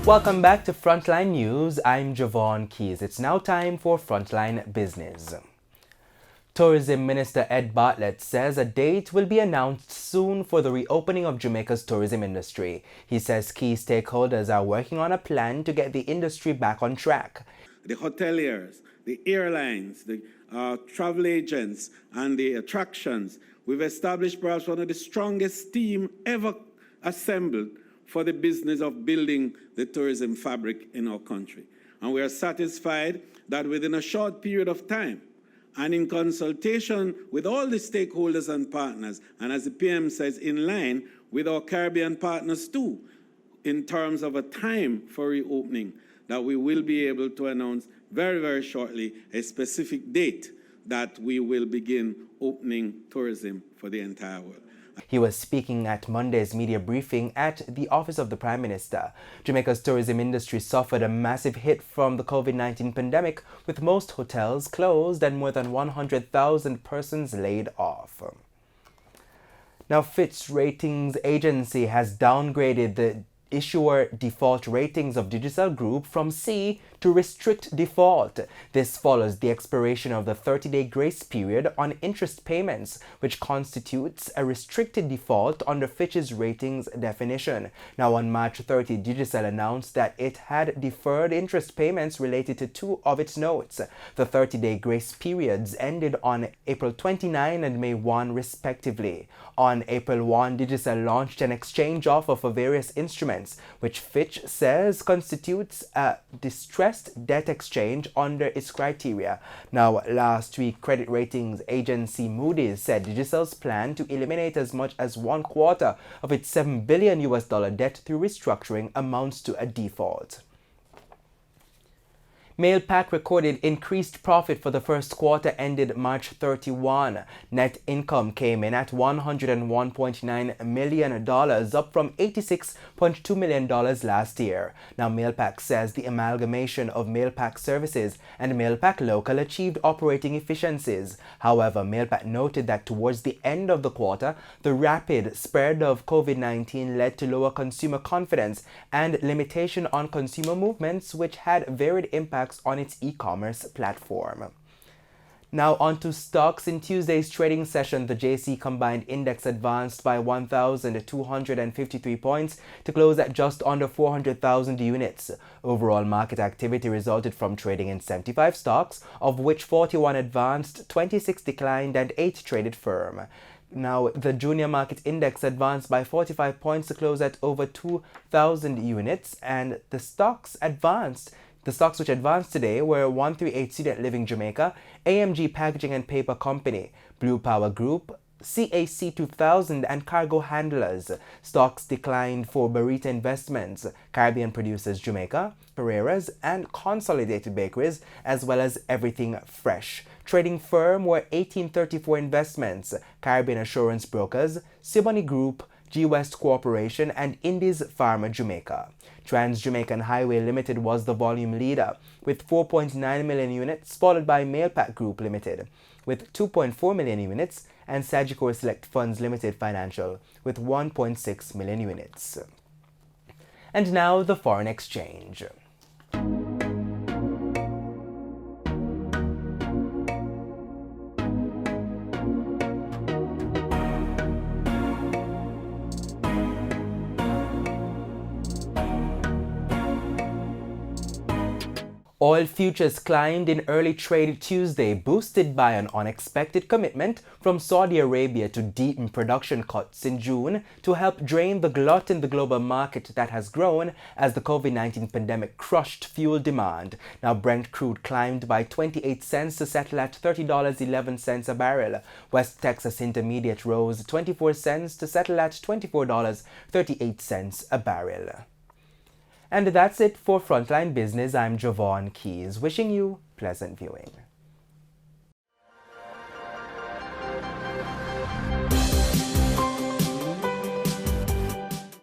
Welcome back to Frontline News. I'm Javon Keys. It's now time for Frontline Business. Tourism Minister Ed Bartlett says a date will be announced soon for the reopening of Jamaica's tourism industry. He says key stakeholders are working on a plan to get the industry back on track. The hoteliers, the airlines, the travel agents, and the attractions, we've established perhaps one of the strongest team ever assembled for the business of building the tourism fabric in our country. And we are satisfied that within a short period of time, and in consultation with all the stakeholders and partners, and as the PM says, in line with our Caribbean partners too, in terms of a time for reopening, that we will be able to announce very, very shortly a specific date that we will begin opening tourism for the entire world. He was speaking at Monday's media briefing at the Office of the Prime Minister. Jamaica's tourism industry suffered a massive hit from the COVID-19 pandemic, with most hotels closed and more than 100,000 persons laid off. Now, Fitch Ratings Agency has downgraded the issuer default ratings of Digicel Group from C to restrict default. This follows the expiration of the 30-day grace period on interest payments, which constitutes a restricted default under Fitch's ratings definition. Now, on March 30, Digicel announced that it had deferred interest payments related to two of its notes. The 30-day grace periods ended on April 29 and May 1, respectively. On April 1, Digicel launched an exchange offer for various instruments, which Fitch says constitutes a distressed debt exchange under its criteria. Now, last week, credit ratings agency Moody's said Digicel's plan to eliminate as much as 1/4 of its $7 billion debt through restructuring amounts to a default. Mailpac recorded increased profit for the first quarter ended March 31. Net income came in at $101.9 million, up from $86.2 million last year. Now, Mailpac says the amalgamation of Mailpac Services and Mailpac Local achieved operating efficiencies. However, Mailpac noted that towards the end of the quarter, the rapid spread of COVID-19 led to lower consumer confidence and limitation on consumer movements, which had varied impacts on its e-commerce platform. Now on to stocks. In Tuesday's trading session, the JC Combined Index advanced by 1,253 points to close at just under 400,000 units. Overall market activity resulted from trading in 75 stocks, of which 41 advanced, 26 declined, and 8 traded firm. Now, the Junior Market Index advanced by 45 points to close at over 2,000 units, and the stocks which advanced today were 138 Student Living Jamaica, AMG Packaging and Paper Company, Blue Power Group, CAC 2000, and Cargo Handlers. Stocks declined for Barita Investments, Caribbean Producers Jamaica, Pereira's, and Consolidated Bakeries, as well as Everything Fresh. Trading firm were 1834 Investments, Caribbean Assurance Brokers, Siboney Group, G West Corporation, and Indies Pharma Jamaica. Trans Jamaican Highway Limited was the volume leader with 4.9 million units, followed by Mailpac Group Limited with 2.4 million units, and Sagicor Select Funds Limited Financial with 1.6 million units. And now the foreign exchange. Oil futures climbed in early trade Tuesday, boosted by an unexpected commitment from Saudi Arabia to deepen production cuts in June to help drain the glut in the global market that has grown as the COVID-19 pandemic crushed fuel demand. Now, Brent crude climbed by 28 cents to settle at $30.11 a barrel. West Texas Intermediate rose 24 cents to settle at $24.38 a barrel. And that's it for Frontline Business. I'm Javon Keys, wishing you pleasant viewing.